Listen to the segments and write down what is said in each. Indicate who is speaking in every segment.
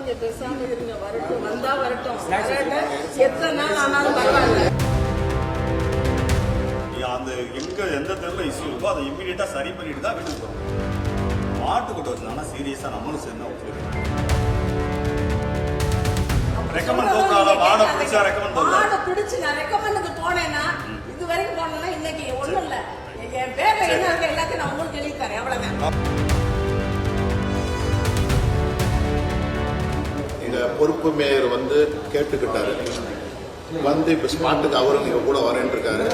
Speaker 1: நீங்க பேசாம இருங்க, வரட்டும், வந்தா வரட்டும், எத்தனை நாள் ஆனாலும் பரவாயில்ல.
Speaker 2: அந்த எந்த தெருல இஷ்யூ இருக்கோ அதை இமீடியட்டா சரி பண்ணிட்டு தான் வீட்டுக்கு போறோம். மாட்டு கொண்டு வந்தாங்கன்னா சீரியஸா நம்மளும் சேர்ந்து ரெக்கமெண்ட் போறாங்க. மாடை பிடிச்சா ரெக்கமெண்ட் போறாங்க.
Speaker 1: மாடை பிடிச்சு நான் ரெக்கமெண்டுக்கு போனேன்னா இது வரைக்கும் போனேன்னா இன்னைக்கு ஒண்ணும் இல்ல, என் பேர்ல என்ன இருக்கு எல்லாத்தையும் நான் உங்களுக்கு எழுதி தரேன், அவ்வளவுதான்.
Speaker 3: எங்க பொறுப்பு மேயர் கேட்டுக்கிட்டாரு, இப்போ ஸ்பாட்டுக்கு அவரும் இங்க கூட வரேன் இருக்காரு.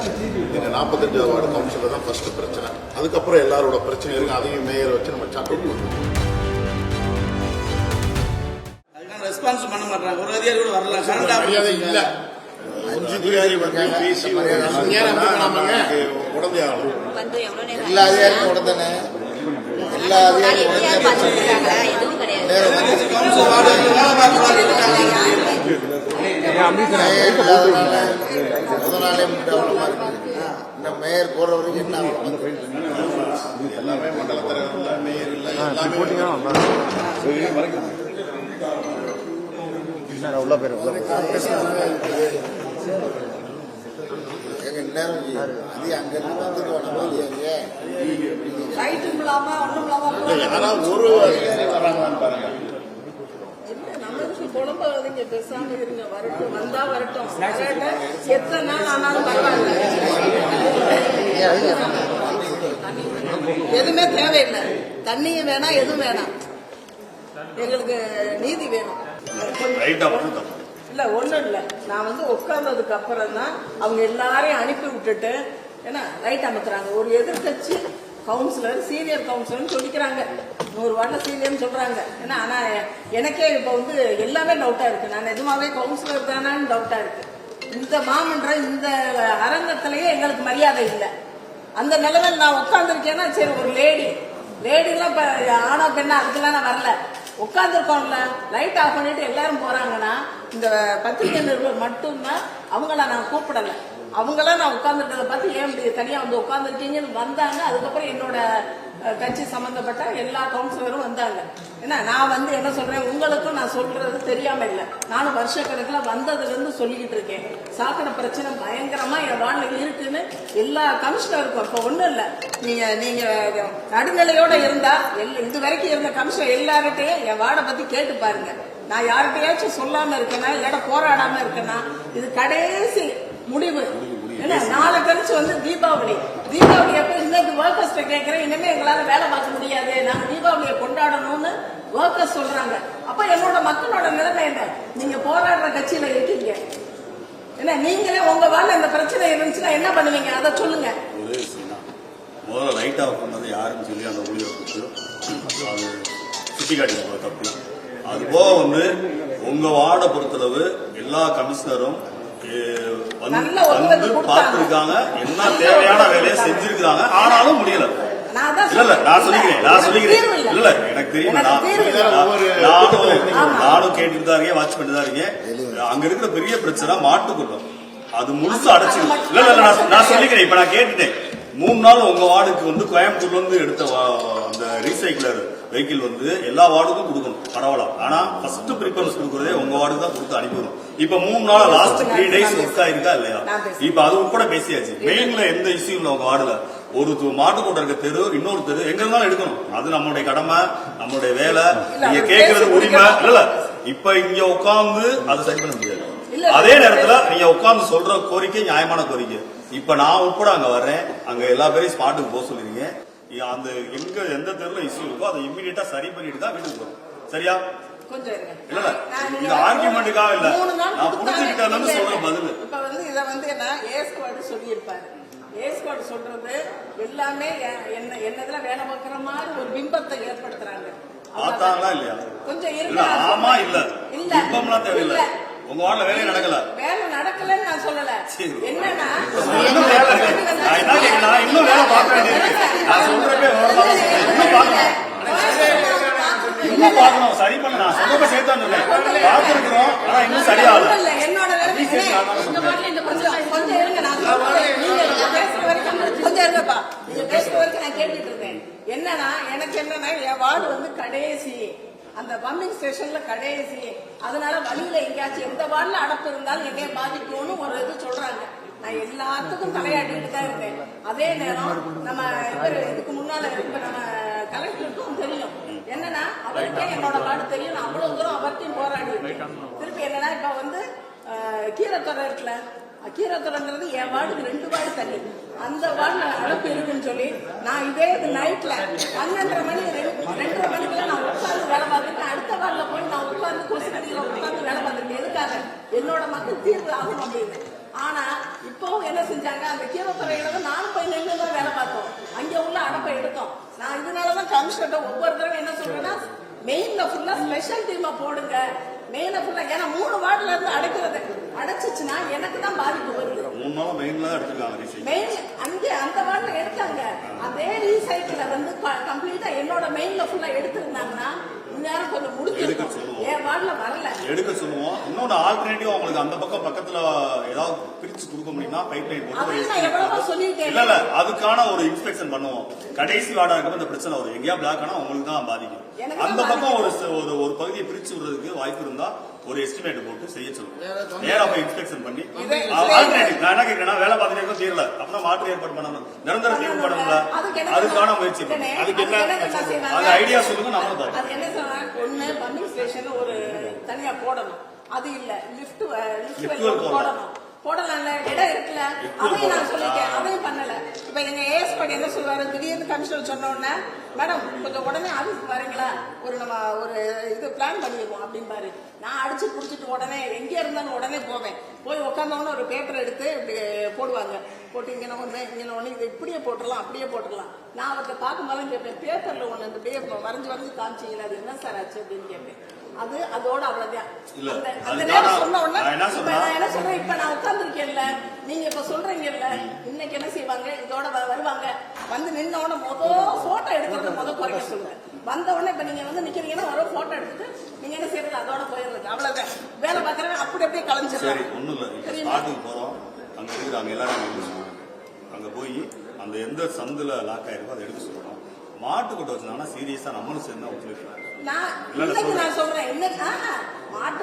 Speaker 3: எங்க 45வது வார்டு கவுன்சிலர் தான் ஃபர்ஸ்ட் பிரச்சனை. அதுக்கப்புறம் எல்லாரோட பிரச்சனை இருக்கு, அதையும் மேயர் வச்சு நம்ம சாட் அவுட் பண்ணுவோம்.
Speaker 4: ரெஸ்பான்ஸ் பண்ண மாட்டாங்க, ஒரு அதிகாரி கூட வரல,
Speaker 3: மரியாதை இல்ல. அதிகாரி உடனே ஆகும்,
Speaker 5: எல்லா அதிகாரியும் உடனே, எல்லா அதிகாரியும் முதல் நாளே டெவலப்பா இருக்கு. இந்த மேயர் போற வரைக்கும் என்ன
Speaker 3: எல்லாமே மண்டல தலைவர் மேயர் இல்ல, எல்லாமே
Speaker 5: உள்ள பேர் நேரம் அது அங்க
Speaker 1: யாராவது
Speaker 3: ஒரு வராங்கன்னு பாருங்க.
Speaker 1: குழம்பாதீங்க, பேசாம இருங்க, வரட்டும், வந்தா வரட்டும், எத்தனை நாள் ஆனாலும் பரவாயில்ல. எதுவுமே தேவையில்லை, தண்ணியும் வேணாம், எதுவும் வேணாம், எங்களுக்கு நீதி வேணும். இல்ல ஒண்ணும் இல்ல, நான் உட்கார்ந்ததுக்கு அப்புறம் தான் அவங்க எல்லாரையும் அனுப்பி விட்டுட்டு ஏன்னா ரைட் அமுத்துறாங்க. ஒரு எதிர்கட்சி கவுன்சிலர் சீனியர் கவுன்சிலர் சொல்லிக்கிறாங்க, 100 வார்டுல சீனியர்னு சொல்றாங்க. ஏன்னா ஆனா எனக்கே இப்ப எல்லாமே டவுட்டா இருக்கு, நான் நிஜமாவே கவுன்சிலர் தானான்னு டவுட்டா இருக்கு. இந்த மாமன்ற இந்த அரங்கத்திலேயே எங்களுக்கு மரியாதை இல்லை. அந்த நிலைமையில் நான் உட்கார்ந்துருக்கேன்னா சரி, ஒரு லேடிலாம் இப்ப ஆனா பெண்ணா அதுக்கெல்லாம் நான் வரல, உட்கார்ந்துருக்கோம்ல, லைட் ஆஃப் பண்ணிட்டு எல்லாரும் போறாங்கன்னா இந்த பத்திரிகை நிருபர் மட்டும்தான், அவங்கள நான் கூப்பிடல. அவங்களாம் நான் உட்கார்ந்துருக்கதை பார்த்து ஏன் தனியா உட்கார்ந்துருக்கீங்கன்னு வந்தாங்க. அதுக்கப்புறம் என்னோட கட்சி சம்பந்தப்பட்ட எல்லா கவுன்சிலரும் வந்தாங்க. ஏன்னா நான் என்ன சொல்றேன், உங்களுக்கும் நான் சொல்றது தெரியாம இல்லை, நானும் வருஷ கணக்கில் வந்ததுல இருந்து சொல்லிக்கிட்டு இருக்கேன். சாக்கடை பிரச்சனை பயங்கரமா என் வார்டுல இருக்குன்னு எல்லா கமிஷனருக்கும். இப்ப ஒண்ணும் இல்ல, நீங்க நடுநிலையோட இருந்தா இது வரைக்கும் இருந்த கமிஷனர் எல்லார்கிட்டையும் என் வார்டை பத்தி கேட்டு பாருங்க. நான் யார்கிட்டயாச்சும் சொல்லாம இருக்கேனா இல்லாட போராடாம இருக்கேனா, இது கடைசி முடிவு. ஏன்னா நாளை கழிச்சு தீபாவளி அப்ப இன்னைக்கு ஒர்க்கர்ஸ் கேட்கிறேன், இனிமே எங்களால வேலை பார்க்க முடியாது, நாங்க தீபாவளியை கொண்டாடணும்னு ஒர்க்கர்ஸ் சொல்றாங்க. அப்ப என்னோட மக்களோட நிலைமை என்ன? நீங்க போராடுற கட்சியில இருக்கீங்க, ஏன்னா நீங்களே உங்க வார்டுல இந்த பிரச்சனை இருந்துச்சுன்னா என்ன பண்ணுவீங்க, அதை சொல்லுங்க.
Speaker 2: முதல்ல லைட்டா பண்ணது யாருன்னு சொல்லி அந்த ஊழியர் அது சுட்டி காட்டி தப்பு. அது போக உங்க வார்டை பொறுத்தளவு எல்லா கமிஷனரும் பார்த்திருக்காங்க, என்ன தேவையான வேலையை செஞ்சிருக்காங்க, ஆனாலும் முடியல. இல்ல நான் சொல்லிக்கிறேன் இல்ல எனக்கு தெரியும், நானும் கேட்டுட்டு தான் இருக்கேன், வாட்ச் பண்ணிட்டு தான் இருக்கேன். அங்க இருக்கிற பெரிய பிரச்சனை மாட்டுக்கூட்டம், அது முழுசு அடைச்சு. இல்ல இல்ல நான் சொல்லிக்கிறேன், இப்ப நான் கேட்டுட்டேன். 3 நாள் உங்க வார்டுக்கு கோயம்புத்தூர்ல எடுத்த அந்த ரீசைக்கிளர் வெஹிக்கிள் எல்லா வார்டுக்கும் கொடுக்கணும் பரவாயில்ல. ஆனா ஃபர்ஸ்ட் ப்ரிஃபரன்ஸ் கொடுக்கறதே உங்க வார்டுக்கு தான் கொடுத்து அனுப்பிவிடும். இப்ப 3 நாள் லாஸ்ட் 3 டேஸ் ஒர்க் ஆயிருக்கா இல்லையா? இப்ப அது உட்பட பேசியாச்சு. மெயின்ல எந்த இஷ்யூ இல்ல உங்க வார்டுல. ஒரு மாட்டுக்கூட்டம் இருக்க தெரு, இன்னொரு தெரு எங்க இருந்தாலும் எடுக்கணும், அது நம்மளுடைய கடமை, நம்மளுடைய வேலை. நீங்க கேட்கறது உரிமை இல்ல. இப்ப இங்க உட்கார்ந்து அதை சரி பண்ண முடியாது. அதே நேரத்துல நீங்க உட்கார்ந்து சொல்ற கோரிக்கை நியாயமான கோரிக்கை. இப்ப நான் உட்பட அங்க வர்றேன், அங்க எல்லா பேரையும் ஸ்பாட்டுக்கு போக சொல்லிருங்க. அந்த எந்த தெருல இஷ்யூ இருக்கோ அதை இமீடியட்டா சரி பண்ணிட்டு தான் வீட்டுக்கு போறோம். சரியா? இல்ல இது ஆர்குமெண்ட்டுக்காக இல்ல, நான் புடிச்சுக்கிட்டேன்னு சொல்ற பதில்.
Speaker 1: இப்ப இத நான் ஏஸ்குவாட் சொல்லியிருப்பாரு. ஏஸ்குவாட் சொல்றது எல்லாமே என்னதுல வேலை பார்க்கிற மாதிரி ஒரு பிம்பத்தை ஏற்படுத்துறாங்க.
Speaker 2: பார்த்தாங்களா இல்லையா?
Speaker 1: கொஞ்சம்
Speaker 2: இல்ல ஆமா இல்ல பிம்பம்லாம் தேவையில்லை. உங்க வார்டுல வேலை நடக்கல,
Speaker 1: வேலை நடக்கலன்னு நான் சொல்லல. என்னன்னா
Speaker 2: இன்னும் வேலை பார்க்க வேண்டியது. நான் சொல்றப்ப இன்னும் பார்க்கணும், சரி பண்ண. நான் சொல்றப்ப சேர்த்தான் சொன்னேன், பார்த்துருக்கிறோம், ஆனா இன்னும் சரியாகல.
Speaker 1: என்னோட கொஞ்சம் இருங்க, நான் பேசுற வரைக்கும் கொஞ்சம் இருங்கப்பா. நீங்க பேசுற வரைக்கும் நான் கேட்டுட்டு இருக்கேன். என்னன்னா எனக்கு என் வார்டு கடைசி அந்த அந்த பம்பிங் ஸ்டேஷன்ல கடைசி, அதனால வழியில எங்கேயாச்சும் எந்த வார்டுல அடப்பு இருந்தாலும் என்னைய பாதிக்கும்னு ஒரு இது சொல்றாங்க. நான் எல்லாத்துக்கும் தலையாட்டிட்டு தான் இருக்கேன். அதே நேரம் நம்ம இதுக்கு முன்னால இப்ப நம்ம கலெக்டருக்கும் தெரியும் என்னன்னா, அவருக்கே என்னோட வார்டு தெரியும். நான் அவ்வளவு தூரம் அவர்த்தையும் போராடி இருக்கேன். திருப்பி என்னன்னா, இப்ப வந்து கீரைத்துறை இருக்குல்ல, கீரைத்துறைங்கிறது என் வார்டுக்கு 2 வார்டு தள்ளி, அந்த வார்டுல அடப்பு இருக்குன்னு சொல்லி நான் இதே நைட்ல 12:30 மணி 2:30 மணிக்கெல்லாம் நான் உட்கார்ந்து வேலை பார்த்துருக்கேன். அடுத்த வார்டுல போய் நான் உட்கார்ந்து கொசுக்கடியில உட்கார்ந்து வேலை பார்த்துருக்கேன். எதுக்காக? என்னோட மக்கள் தீர்வு ஆகும் அப்படின்னு. ஆனா இப்போ என்ன செஞ்சாங்க, அந்த கீரைத்துறையில தான் நானும் போய் நின்று தான் வேலை பார்த்தோம். அங்க உள்ள அடப்பை எடுத்தோம். நான் இதனாலதான் கமிஷனர் ஒவ்வொரு தடவை என்ன சொல்றேன்னா, மெயின்ல ஃபுல்லா ஸ்பெஷல் டீமா போடுங்க. மெயின்ல ஃபுல்லா, ஏன்னா 3 வார்டுல இருந்து அடைக்கிறது அடைச்சிச்சுன்னா எனக்கு தான் பாதிப்பு வருது.
Speaker 2: 3 நாள் மெயின்ல தான் எடுத்துருக்காங்க.
Speaker 1: மெயின் அங்கே அந்த வார்டுல எடுத்தாங்க. அதே ரீசைக்கிள வந்து கம்ப்ளீட்டா என்னோட மெயின்ல ஃபுல்லா எடுத்திருந்தாங்கன்னா இந்நேரம் கொஞ்சம் முடிச்சிருக்கும். என் வார்டுல வரல
Speaker 2: எடுக்க சொல்லுவோம். இன்னொரு ஆல்டர்னேட்டிவ் அவங்களுக்கு அந்த பக்கம் பக்கத்துல ஏதாவது பிரிச்சு கொடுக்க முடியுமா? பைப் லைன் போட்டு இல்ல அதுக்கான ஒரு இன்ஸ்பெக்ஷன் பண்ணுவோம். கடைசி வார்டா இருக்கப்ப இந்த பிரச்சனை வரும். எங்கேயா பிளாக் ஆனா உங்களுக்கு தான் பாதிக்கும். அந்த பக்கம் ஒரு பகுதியை பிரிச்சு விடுறதுக்கு வாய்ப்பு இருந்தா ஒரு எஸ்டிமேட் போட்டு செய்ய சொல்லுவோம். நேரா போய் இன்ஸ்பெக்ஷன் பண்ணி ஆல்டர்னேட்டிவ் நான் என்ன கேட்கிறேன்னா, வேலை பார்த்துட்டு தீரல அப்படின்னா மாற்று ஏற்பாடு பண்ணணும். நிரந்தர தீர்வு பண்ணணும்ல, அதுக்கான முயற்சி பண்ணணும். அதுக்கு என்ன அந்த ஐடியா சொல்லுங்க. நம்ம
Speaker 1: ஒண்ணு பம்பிங் ஸ்டேஷன் ஒரு தனியா போடணும். அது இல்ல லிப்ட் போடணும். போடலாம்ல, இடம் இருக்குல்ல, அதையும் நான் சொல்லிட்டேன். அதையும் பண்ணல. இப்ப எங்க ஏஎஸ் படி என்ன சொல்லுவாரு, திடீர்னு கமிஷனர் சொன்ன உடனே, மேடம் கொஞ்சம் உடனே ஆபீஸ்க்கு வரீங்களா, நம்ம ஒரு இது பிளான் பண்ணிடுவோம் அப்படின்பாரு. நான் அடிச்சு புடிச்சிட்டு உடனே எங்க இருந்தாலும் உடனே போவேன். போய் உட்காந்தவொன்னு ஒரு பேப்பர் எடுத்து இப்படி போடுவாங்க. போட்டு இங்க ஒண்ணு இது இப்படியே போட்டுடலாம், அப்படியே போட்டுடலாம். நான் அவர்கிட்ட பார்க்கும்போது கேட்பேன், பேப்பர்ல ஒண்ணு இந்த பேப்பர் வரைஞ்சு காமிச்சிங்களா, அது என்ன சார் ஆச்சு அப்படின்னு கேட்பேன். அதோட அவ்வளவுதான். அந்த நேரம் சொன்ன உடனே நான் என்ன சொல்றேன், இப்ப நான் உட்கார்ந்துருக்கேன்ல, நீங்க இப்ப சொல்றீங்கல்ல, இன்னைக்கு என்ன செய்வாங்க, இதோட வருவாங்க. வந்து நின்ன உடனே போட்டோ எடுக்கிறது குறைக்க சொல்லுங்க. வந்த உடனே இப்ப நீங்க வந்து நிக்கிறீங்கன்னா வர போட்டோ எடுத்துட்டு நீங்க என்ன செய்யறது, அதோட போயிடுறது. அவ்வளவுதான். வேலை பார்க்கறேன் அப்படி அப்படியே கலைஞ்சிடலாம்.
Speaker 2: ஒண்ணும் இல்ல, ஸ்டார்டிங் போறோம், அங்க இருக்கிறாங்க எல்லாரும் அங்க போய் அந்த எந்த சந்துல லாக் ஆயிருக்கோ அதை எடுக்க சொல்லணும். மாட்டு கொட்ட வச்சிருந்தாங்கன்னா சீரியஸா நம்மளும் சேர்ந்து ஒத்துழைக்கலாம்.
Speaker 1: நான் சொல்றேன் மாடு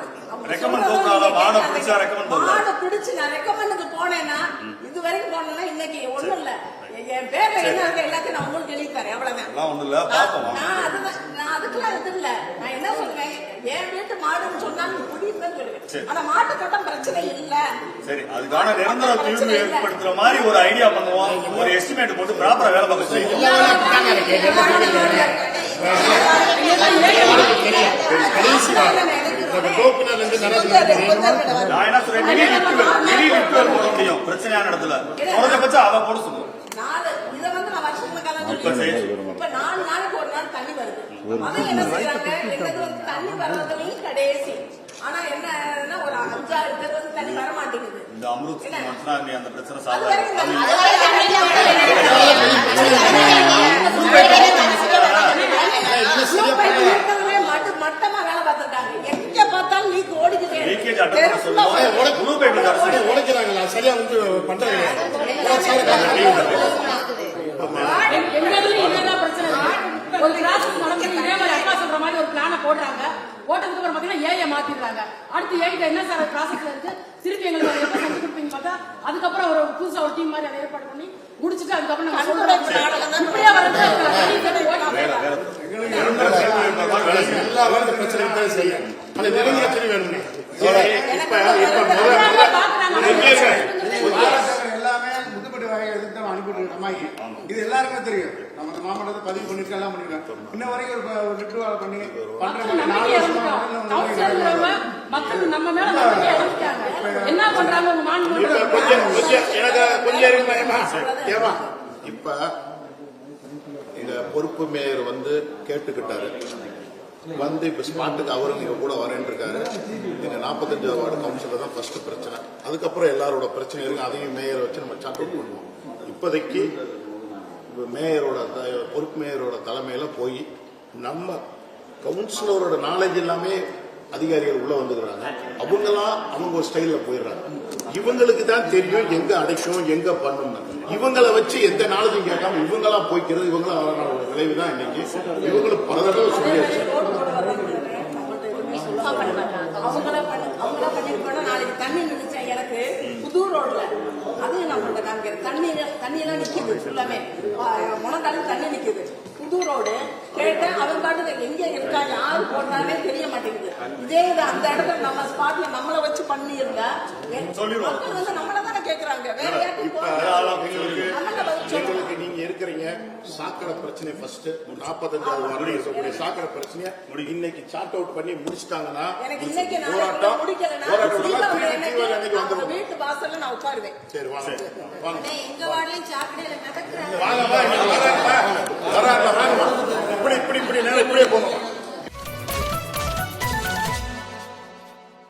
Speaker 1: பிடிச்சு நான் ரெக்கமெண்டுக்கு போனேன்னா, இது வரைக்கும் போனேன்னா இன்னைக்கு ஒண்ணும் இல்ல, என் பேர்ல என்ன இருக்கு எல்லாத்தையும் நான் உங்களுக்கு எழுதி தரேன். அவ்வளவுதான். நான் அதுக்கெல்லாம் இது இல்ல. நான் என்ன சொல்றேன், என் வீட்டு மாடுன்னு சொன்னாலும் முடியுதுன்னு சொல்லுவேன். ஆனா மாட்டு கட்டம் பிரச்சனை இல்ல.
Speaker 2: சரி, அதுக்கான நிரந்தர தீர்வு ஏற்படுத்துற மாதிரி ஒரு ஐடியா பண்ணுவோம். ஒரு எஸ்டிமேட் போட்டு ப்ராப்பரா வேலை பார்க்க முடியும். பிரச்சனையான இடத்துல குறைஞ்சபட்சம் அதை போட சொல்லுவோம்.
Speaker 1: இதை வந்து நான் வருஷத்துக்கு இப்ப 4 நாளைக்கு ஒரு நாள் தண்ணி வருது. அதை என்ன செய்யறாங்க, எங்களுக்கு வந்து தண்ணி வர்றதுலையும் கடைசி. ஆனா என்ன ஒரு 5-6 பேர் வந்து தண்ணி வர மாட்டேங்குது.
Speaker 2: இந்த அம்ருத் அந்த பிரச்சனை
Speaker 1: மட்டமா வேலை பார்த்திருக்காங்க. எங்க பார்த்தாலும் லீக் ஓடிக்கிட்டே
Speaker 6: உடைக்கிறாங்களா, சரியா வந்து பண்றாங்க.
Speaker 7: ஒரு கிராஸுக்கு நடந்து இதே மாதிரி அக்கா சொல்ற மாதிரி ஒரு பிளான போடுறாங்க. போட்டதுக்கு அப்புறம் பாத்தீங்கன்னா ஏஐ மாத்திடுறாங்க. அடுத்து ஏஐ என்ன சார் ப்ராசஸ்ல இருக்கு, திருப்பி எங்களுக்கு அதை எப்ப செஞ்சு கொடுப்பீங்க பார்த்தா, அதுக்கப்புறம் ஒரு புதுசா ஒரு டீம் மாதிரி அதை ஏற்பாடு பண்ணி முடிச்சுட்டு அதுக்கப்புறம் நாங்க சொல்றோம் இப்படியே வரது
Speaker 6: எல்லா வேலை பிரச்சனை செய்யும். அது நிறைவேற்றி வேணும். எல்லாமே முதுப்பட்டு வகையை எடுத்து அனுப்பிட்டு அம்மாக்கி இது எல்லாருக்குமே தெரியும். நம்ம மாமல்லத்தை பதிவு பண்ணிருக்கோம், எல்லாம் பண்ணிருக்கோம். இன்ன வரைக்கும் ஒரு லிட்டர் வேலை பண்ணி
Speaker 7: மக்கள் நம்ம மேல என்ன பண்றாங்க
Speaker 3: எனக்கு கொஞ்சம் ஏமா இப்ப எங்க பொறுப்பு மேயர் வந்து கேட்டுக்கிட்டாரு. வந்து இப்ப ஸ்பாட்டுக்கு அவரும் இங்க கூட வரேன் இருக்காரு. எங்க 45வது வார்டு கவுன்சிலர் தான் ஃபர்ஸ்ட் பிரச்சனை. அதுக்கப்புறம் எல்லாரோட பிரச்சனை இருக்கு. அதையும் மேயரை வச்சு நம்ம சார்ட் அவுட் பண்ணுவோம். இப்போதைக்கு மேயரோட பொறுப்பு மேயரோட தலைமையில போய் நம்ம கவுன்சிலரோட நாலேஜ் எல்லாமே அதிகாரிகள் உள்ள வந்துக்கிறாங்க. அவங்கெல்லாம் அவங்க ஒரு ஸ்டைல்ல போயிடுறாங்க. இவங்களுக்கு தான் தெரியும் எங்க அடைக்கும் எங்க பண்ணணும். இவங்களை வச்சு எந்த நாலேஜும் கேட்காம இவங்கெல்லாம் போய்க்கிறது. இவங்களாம் விளைவுதான் இன்னைக்கு. இவங்களுக்கு பல தடவை சொல்லியாச்சு.
Speaker 7: பண்ண மாட்டாங்க.
Speaker 1: அவங்களா பண்ணிருக்கோம். நாளைக்கு தண்ணி நினைச்சேன் எனக்கு புது ரோட்ல அது நான் பண்ண காமிக்கிறேன். தண்ணியெல்லாம் நிக்குது ஃபுல்லாமே முனங்கால தண்ணி நிக்குது புது ரோடு. கேட்டேன் அவர் பாட்டுக்கு எங்க இருக்கா யாரு போடுறானே தெரிய மாட்டேங்குது. இதே இது அந்த இடத்துல நம்ம ஸ்பாட்ல நம்மள வச்சு பண்ணி இருந்தா மக்கள் வந்து நம்மளதானே கேக்குறாங்க. வேற யாருக்கும்
Speaker 3: எங்களுக்கு நீங்க இருக்கிறீங்க சாக்கடை பிரச்சனை ஃபர்ஸ்ட் 45வது வார்டு இருக்கக்கூடிய சாக்கடை பிரச்சனையை இன்னைக்கு சார்ட் அவுட் பண்ணி முடிச்சிட்டாங்கன்னா
Speaker 1: எனக்கு இன்னைக்கு
Speaker 3: போராட்டம்
Speaker 1: முடிக்கலன்னா வீட்டு வாசல்ல நான் உட்காருவேன்.
Speaker 3: சரி வாங்க வாங்க
Speaker 7: எங்க வார்டுலயும் சாக்கடையில நடக்கிறாங்க.
Speaker 3: வாங்க இப்படி நேரம் இப்படியே போகணும்.